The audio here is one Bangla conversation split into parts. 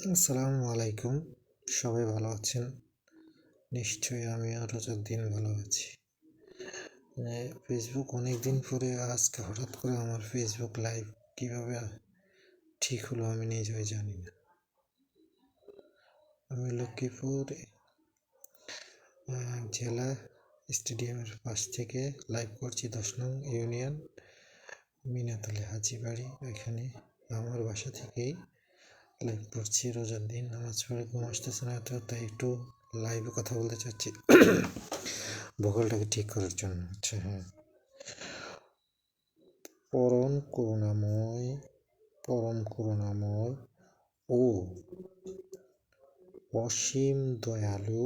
আসসালামু আলাইকুম। সবাই ভালো আছেন? নিশ্চয়ই আমিও রোজার দিন ভালো আছি। ফেসবুক অনেক দিন পরে আজকে হঠাৎ করে আমার ফেসবুক লাইভ কীভাবে ঠিক হলো আমি নিজেও জানি না। আমি লক্ষ্মীপুর জেলা স্টেডিয়ামের পাশ থেকে লাইভ করছি, 10 নং ইউনিয়ন মিনাতলে হাজিবাড়ি। ওইখানে আমার বাসা থেকেই লাইভ করছি। রোজার দিন নামাজ পড়ে ঘুম আসতেছে না, তো তাই একটু লাইভে কথা বলতে চাচ্ছি ভোকালটাকে ঠিক করার জন্য। আচ্ছা, হ্যাঁ। পরম করুণাময় ও অসীম দয়ালু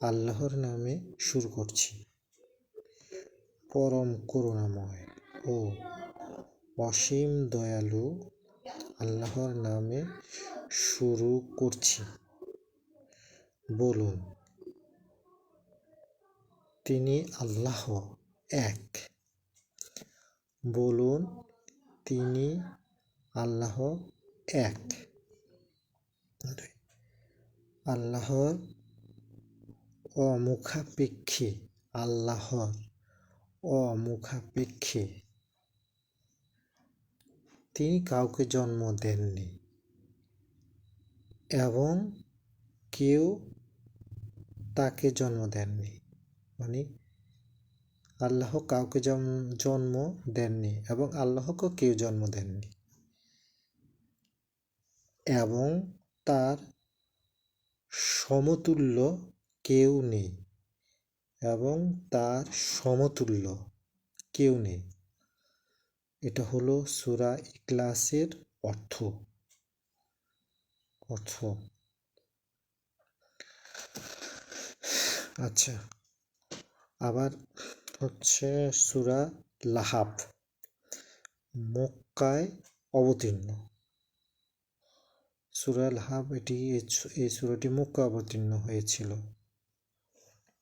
আল্লাহর নামে শুরু করছি। পরম করুণাময় ও অসীম দয়ালু আল্লাহর নামে শুরু করছি। বলুন, তিনি আল্লাহ এক। বলুন, তিনি আল্লাহ এক। আল্লাহর অমুখাপেক্ষী। আল্লাহর অমুখাপেক্ষী। তিনি কাউকে জন্ম দেননি এবং কেউ তাকে জন্ম দেননি। মানে আল্লাহ কাউকে জন্ম দেননি এবং আল্লাহকেও কেউ জন্ম দেননি, এবং তার সমতুল্য কেউ নেই। এবং তার সমতুল্য কেউ নেই। এটা হলো সূরা ইখলাসের অর্থ। আচ্ছা, আবার হচ্ছে সূরা লাহাব, মক্কায় অবতীর্ণ। সূরা লাহাব এই সূরাটি মক্কা অবতীর্ণ হয়েছিল।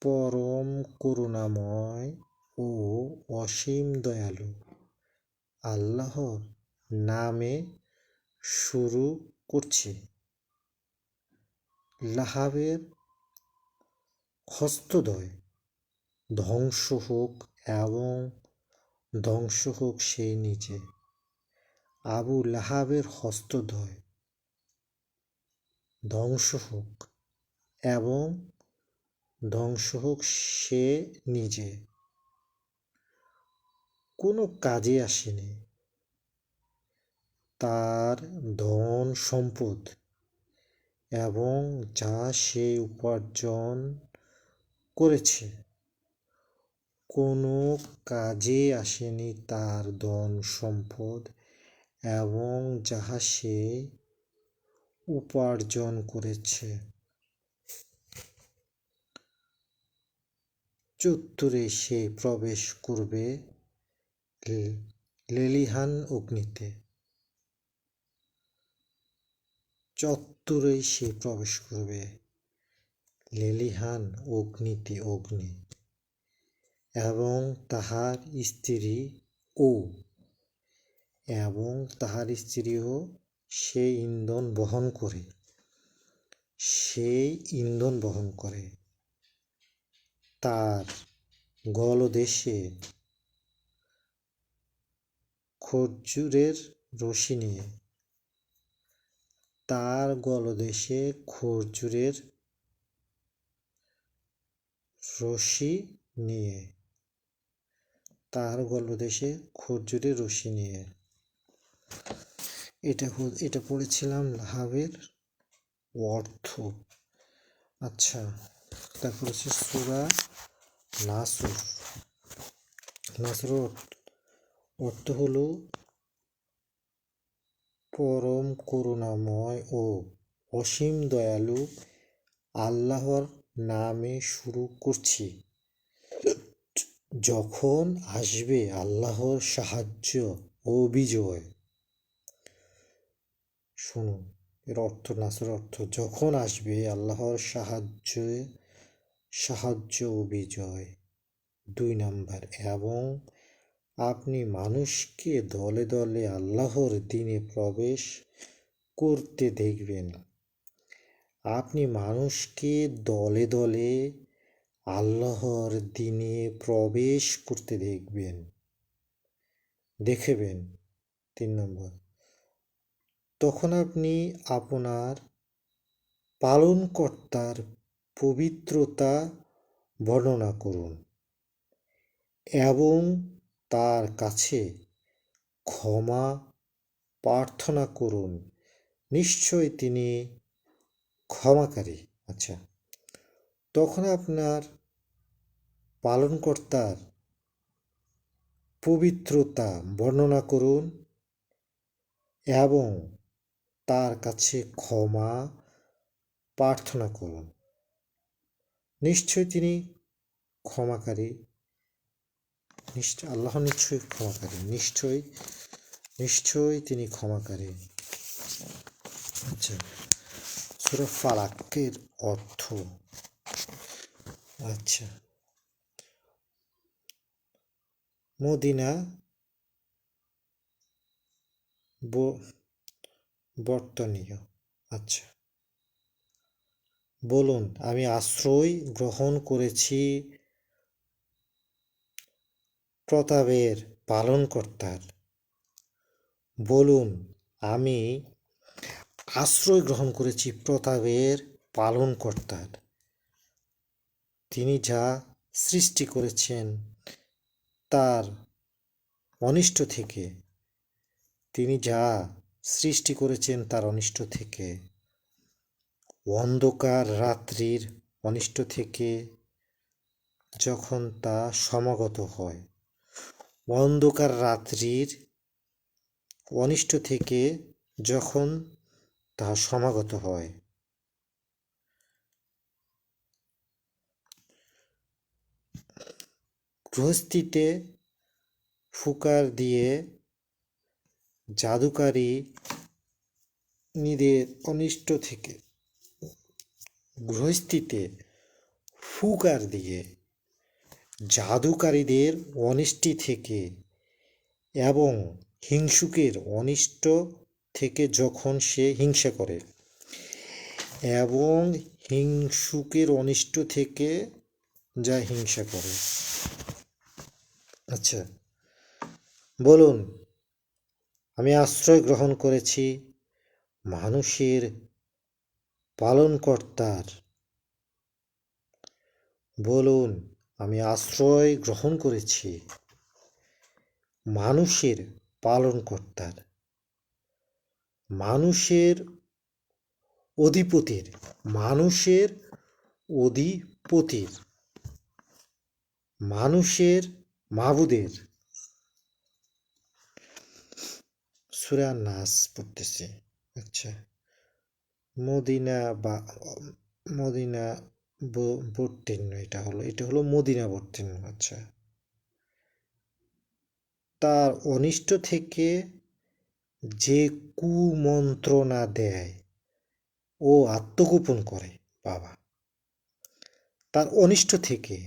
পরম করুণাময় ও অসীম দয়ালু আল্লাহর নামে শুরু করছি। লাহাবের হস্তদ্বয় ধ্বংস হোক এবং ধ্বংস হোক সেই নিজে। আবু লাহাবের হস্তদ্বয় ধ্বংস হোক এবং ধ্বংস হোক সে নিজে। কোনো কাজে আসেনি তার ধন সম্পদ এবং যা সে উপার্জন করেছে। কোনো কাজে আসেনি তার ধন সম্পদ এবং যাহা সে উপার্জন করেছে। চত্বরে সে প্রবেশ করবে লেলিহান অগ্নিতে। চত্বরে সে প্রবেশ করবে লেলিহান অগ্নিতে, অগ্নি, এবং তাহার স্ত্রীও সেই ইন্ধন বহন করে। তার গলদেশে খর্জুরের রশি নিয়ে। তার গলদেশে খর্জুরের রশি নিয়ে। এটা পড়েছিলাম লাহাবের অর্থ। আচ্ছা, তারপর হচ্ছে সূরা নাসর। নাসরের অর্থ হলো পরম করুণাময় ও অসীম দয়ালু আল্লাহর নামে শুরু করছি। যখন আসবে আল্লাহর সাহায্য ও বিজয়। শুনুন এর অর্থ, নাসরের অর্থ: যখন আসবে আল্লাহর সাহায্য ও বিজয়। 2 নাম্বার, এবং আপনি মানুষকে দলে দলে আল্লাহর দ্বীনে প্রবেশ করতে দেখবেন। আপনি মানুষকে দলে দলে আল্লাহর দিনে প্রবেশ করতে দেখবেন। 3 নম্বর, তখন আপনি আপনার পালনকর্তার পবিত্রতা বর্ণনা করুন এবং তার কাছে ক্ষমা প্রার্থনা করুন, নিশ্চয় তিনি ক্ষমাকারী। আচ্ছা, তখন আপনার পালনকর্তার পবিত্রতা বর্ণনা করুন এবং তার কাছে ক্ষমা প্রার্থনা করুন, নিশ্চয় তিনি ক্ষমাকারী। আল্লাহ নিশ্চয়ই ক্ষমাকারী, নিশ্চয় তিনি ক্ষমাকারী। আচ্ছা, সূরা ফালাকের অর্থ। আচ্ছা, মদিনা বর্তনীয়। আচ্ছা, বলুন আমি আশ্রয় গ্রহণ করেছি প্রতাপের পালনকর্তার। বলুন আমি আশ্রয় গ্রহণ করেছি প্রতাপের পালনকর্তার। তিনি যা সৃষ্টি করেছেন তার অনিষ্ট থেকে, অন্ধকার রাত্রির অনিষ্ট থেকে যখন তা সমাগত হয়, অন্ধকার রাত্রির অনিষ্ট থেকে যখন তা সমাগত হয়, গৃহস্থিতে ফুকার দিয়ে জাদুকারীদের অনিষ্ট থেকে, গৃহস্থিতে ফুকার দিয়ে জাদুকারীদের অনিষ্টি থেকে এবং হিংসুকের অনিষ্ট থেকে যখন সে হিংসা করে, এবং হিংসুকের অনিষ্ট থেকে যা হিংসা করে। আচ্ছা, বলুন আমি আশ্রয় গ্রহণ করেছি মানুষের পালনকর্তার। বলুন আমি আশ্রয় গ্রহণ করেছি মানুষের পালনকর্তার, মানুষের অধিপতির, মানুষের মাবুদের। সূরা নাস পড়তেছি। আচ্ছা, মদিনা বর্তীর্ণ, এটা হলো মদিনা বর্তীর্ণ। আচ্ছা, তার অনিষ্ট থেকে যে কুমন্ত্রণা দেয় ও আত্মগোপন করে। বাবা, তার অনিষ্ট থেকে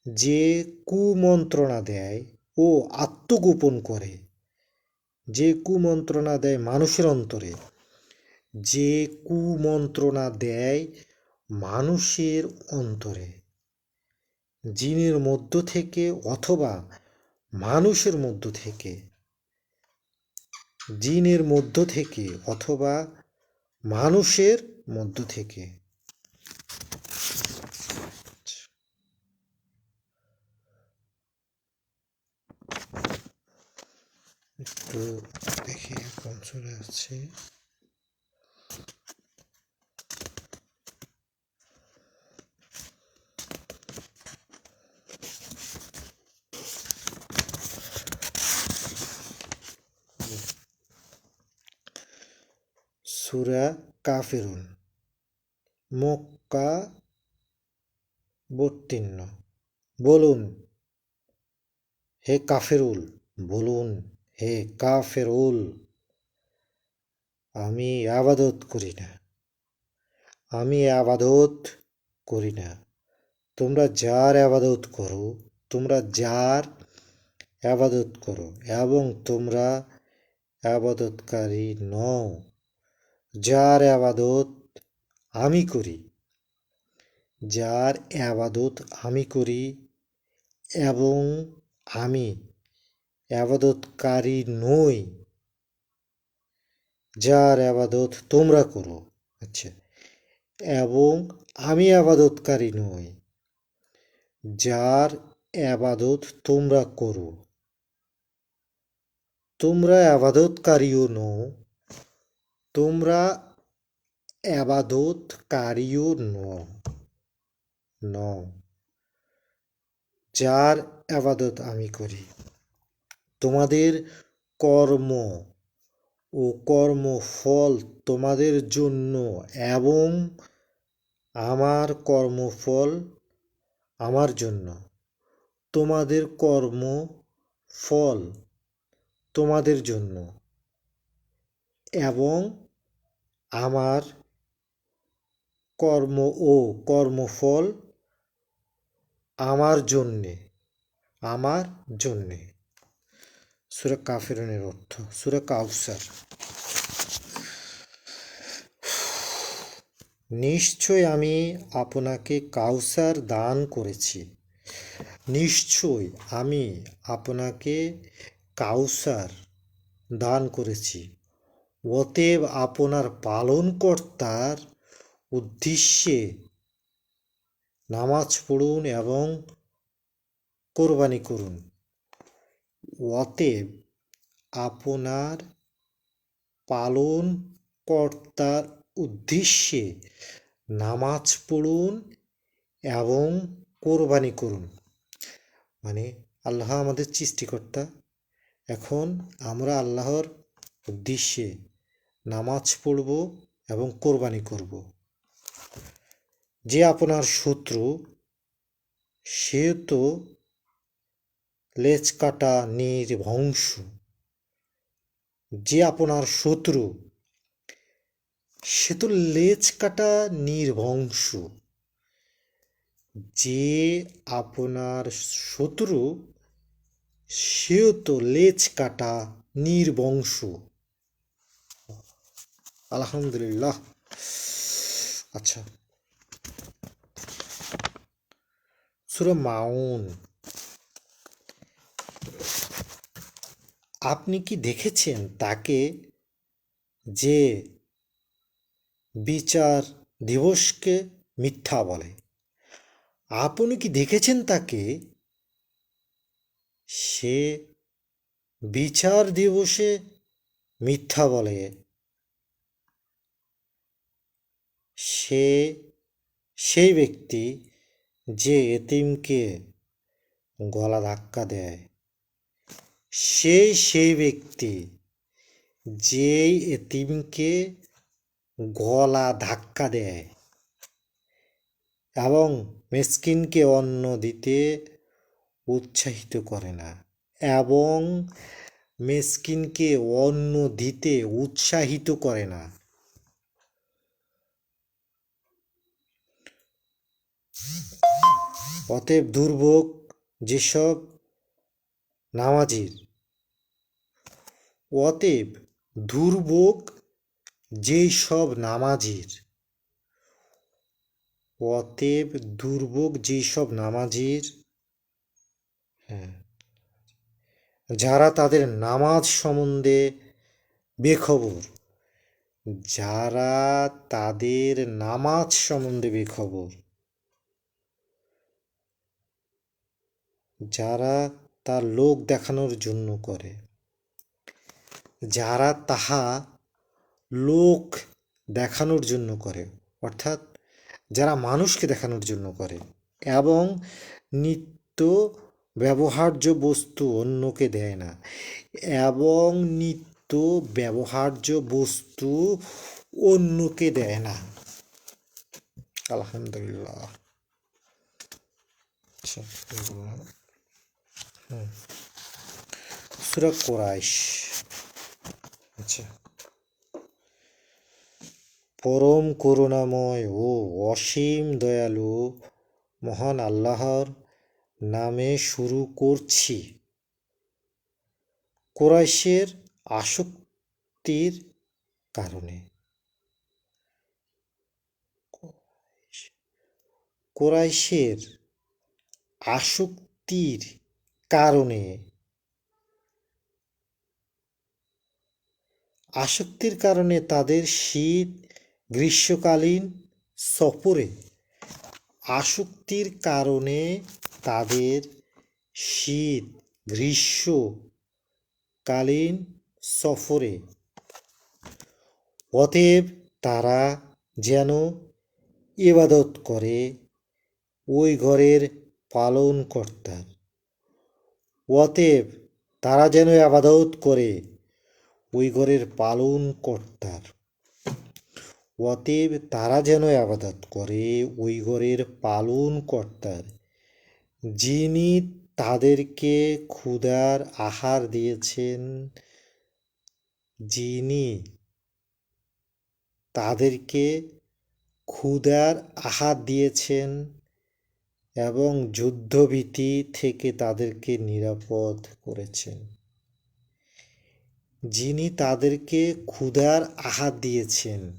যে কুমন্ত্রণা দেয় ও আত্মগোপন করে, যে কুমন্ত্রণা দেয় মানুষের অন্তরে, যে কুমন্ত্রণা দেয় মানুষের অন্তরে, জিনের মধ্য থেকে অথবা মানুষের মধ্য থেকে, জিনের মধ্য থেকে অথবা মানুষের মধ্য থেকে। একটু দেখি কোন সূরা আছে। সূরা কাফিরুন, মক্কা বর্তীর্ণ। বলুন হে কাফেরুল, বলুন হে কাফেরুল, আমি আবাদত করি না, তোমরা যার আবাদত করো এবং তোমরা আবাদতকারী নও। যার আবাদত আমি করি, যার আবাদত আমি করি এবং আমি আবাদতকারী নই, যার আবাদত তোমরা করো। আচ্ছা, এবং আমি আবাদতকারী নই, যার আবাদত তোমরা করো। তোমরা আবাদতকারীও নও, তোমরা আবাদতকারীও নও, যার আবাদত আমি করি। তোমাদের কর্ম ও কর্মফল তোমাদের জন্য এবং আমার কর্মফল আমার জন্য। তোমাদের কর্ম ফল তোমাদের জন্য এবং আমার কর্ম ও কর্মফল আমার জন্যে। সূরা কাফিরুনের অর্থ, সূরা কাউসার। নিশ্চয় আমি আপনাকে কাউসার দান করেছি, নিশ্চয় আমি আপনাকে কাউসার দান করেছি। অতএব আপনার পালনকর্তার উদ্দেশ্যে নামাজ পড়ুন এবং কোরবানি করুন। অতএব আপনার পালনকর্তার উদ্দেশ্যে নামাজ পড়ুন এবং কোরবানি করুন। মানে আল্লাহ আমাদের সৃষ্টিকর্তা, এখন আমরা আল্লাহর উদ্দেশ্যে নামাজ পড়ব এবং কোরবানি করব। যে আপনার শত্রু সে তো লেজ কাটা নির্বংশ, যে আপনার শত্রু সে তো লেজ কাটা নির্বংশ, যে আপনার শত্রু সেও তো লেজ কাটা নির্বংশ। আলহামদুলিল্লাহ। আচ্ছা, সূরা মাউন। আপনি কি দেখেছেন তাকে যে বিচার দিবসকে মিথ্যা বলে? আপনি কি দেখেছেন তাকে সে বিচার দিবসে মিথ্যা বলে? সেই ব্যক্তি যে এতিমকে গলা ধাক্কা দেয়, সেই ব্যক্তি যেই এতিমকে গলা ধাক্কা দেয় এবং মিসকিনকে অন্ন দিতে উৎসাহিত করে না, এবং মিসকিনকে অন্ন দিতে উৎসাহিত করে না। অতএব দুর্ভোগ যেসব নামাজির, অতএব দুর্ভোগ যেই সব নামাজির, অতএব দুর্ভোগ যেই সব নামাজির, যারা তাদের নামাজ সম্বন্ধে বেখবর, যারা তাদের নামাজ সম্বন্ধে বেখবর, যারা তা লোক দেখানোর জন্য করে, যারা তাহা লোক দেখানোর জন্য করে, অর্থাৎ যারা মানুষকে দেখানোর জন্য করে, এবং নিত্য ব্যবহার্য বস্তু অন্যকে দেয় না, এবং নিত্য ব্যবহার্য বস্তু অন্যকে দেয় না। আলহামদুলিল্লাহ। সূরা কুরাইশ। আচ্ছা, পরম করুণাময় ও অসীম দয়ালু মহান আল্লাহর নামে শুরু করছি। কুরাইশের আসক্তির কারণে। কুরাইশের আসক্তির কারণে তাদের শীত গ্রীষ্মকালীন সফরে আসক্তির কারণে তাদের শীত গ্রীষ্মকালীন সফরে অতএব তারা যেন ইবাদত করে ওই ঘরের পালনকর্তার। অতএব তারা যেন ইবাদত করে ওই ঘরের পালনকর্তার। অতএব তারা যেন ইবাদত করে ওই ঘরের পালনকর্তার, যিনি তাদেরকে ক্ষুধার আহার দিয়েছেন, যিনি তাদেরকে ক্ষুধার আহার দিয়েছেন এবং যুদ্ধভীতি থেকে তাদেরকে নিরাপদ করেছেন। যিনি তাদেরকে ক্ষুধার আহার দিয়েছেন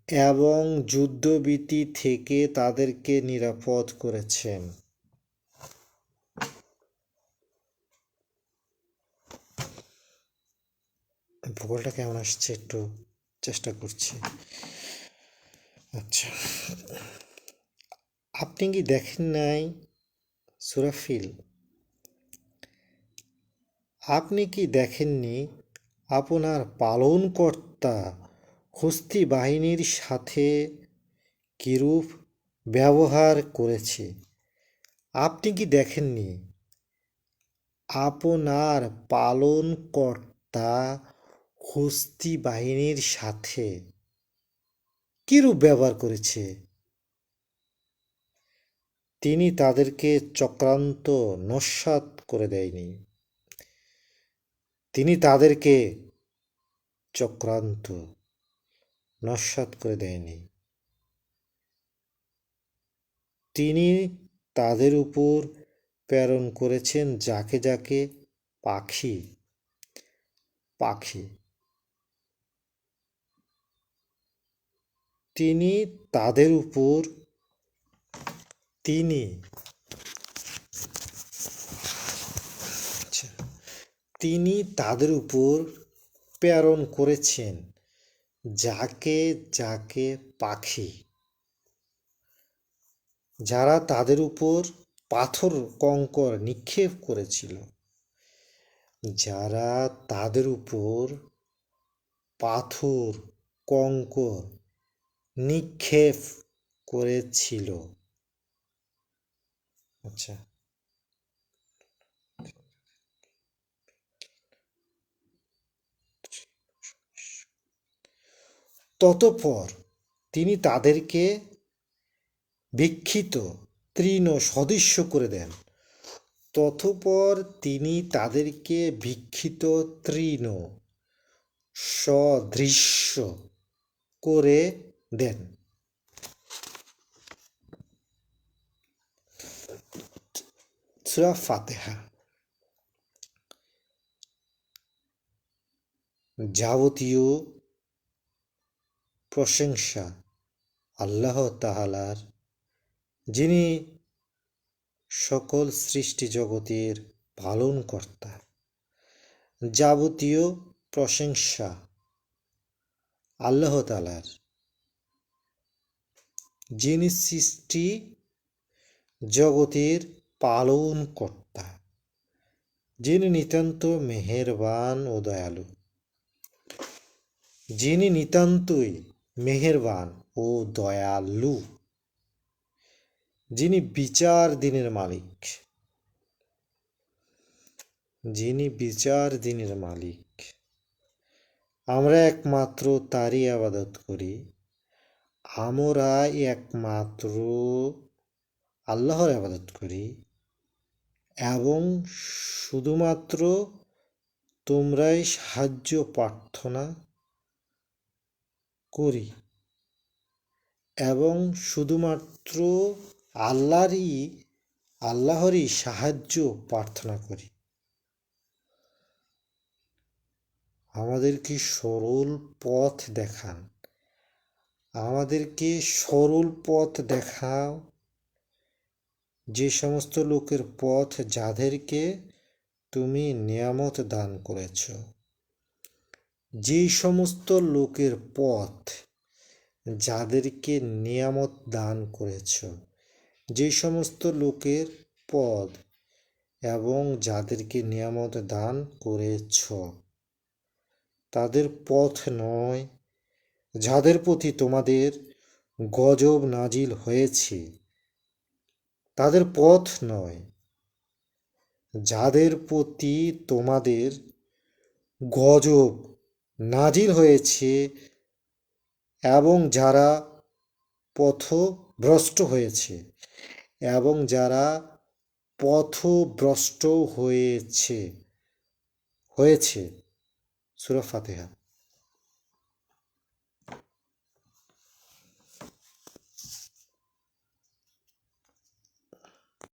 এবং যুদ্ধভীতি থেকে তাদেরকে নিরাপদ করেছেন। ভূগোলটা কেমন আসছে একটু চেষ্টা করছি। আচ্ছা, আপনি কি দেখেন নাই সূরা ফিল? আপনি কি দেখেননি আপনার পালনকর্তা হস্তি বাহিনীর সাথে কিরূপ ব্যবহার করেছে? আপনি কি দেখেননি আপনার পালনকর্তা হস্তি বাহিনীর সাথে কিরূপ ব্যবহার করেছে? তিনি তাদেরকে চক্রান্ত নস্যাৎ করে দেয়নি। তিনি তাদেরকে চক্রান্ত নস্যাৎ করে দেয়নি। তিনি তাদের উপর প্রেরণ করেছেন যাকে যাকে পাখি। তিনি তাদের উপর প্রেরণ করেছেন যাকে যাকে পাখি, যারা তাদের উপর পাথর কঙ্কর নিক্ষেপ করেছিল। যারা তাদের উপর পাথর কঙ্কর নিক্ষেপ করেছিল। আচ্ছা, ততঃপর তিনি তাদেরকে বিক্ষিপ্ত তৃণ সদৃশ্য করে দেন। ততঃপর তিনি তাদেরকে বিক্ষিপ্ত তৃণ সদৃশ্য করে দেন। সূরা ফাতিহা। যাবতীয় প্রশংসা আল্লাহ তাআলার, যিনি সকল সৃষ্টি জগতের পালনকর্তা। যাবতীয় প্রশংসা আল্লাহ তাআলার, যিনি সৃষ্টি জগতের পালনকর্তা, যিনি নিতান্ত মেহেরবান ও দয়ালু। যিনি নিতান্তই মেহেরবান ও দয়ালু, যিনি বিচার দিনের মালিক। আমরা একমাত্র তারই ইবাদত করি। আমরা একমাত্র আল্লাহর ইবাদত করি এবং শুধুমাত্র তোমরাই সাহায্য প্রার্থনা করি এবং শুধুমাত্র আল্লাহরই সাহায্য প্রার্থনা করি। আমাদেরকে সরল পথ দেখান, আমাদেরকে সরল পথ দেখাও যে সমস্ত লোকের পথ যাদেরকে তুমি নিয়ামত দান করেছ। যে সমস্ত লোকের পথ যাদেরকে নিয়ামত দান করেছ। যে সমস্ত লোকের পদ এবং যাদেরকে নিয়ামত দান করেছ, তাদের পথ নয় যাদের প্রতি তোমাদের গজব নাজিল হয়েছে, তাদের পথ নয় যাদের প্রতি তোমাদের গজব নাজিল হয়েছে এবং যারা পথভ্রষ্ট হয়েছে এবং যারা পথভ্রষ্ট হয়েছে। সূরা ফাতিহা।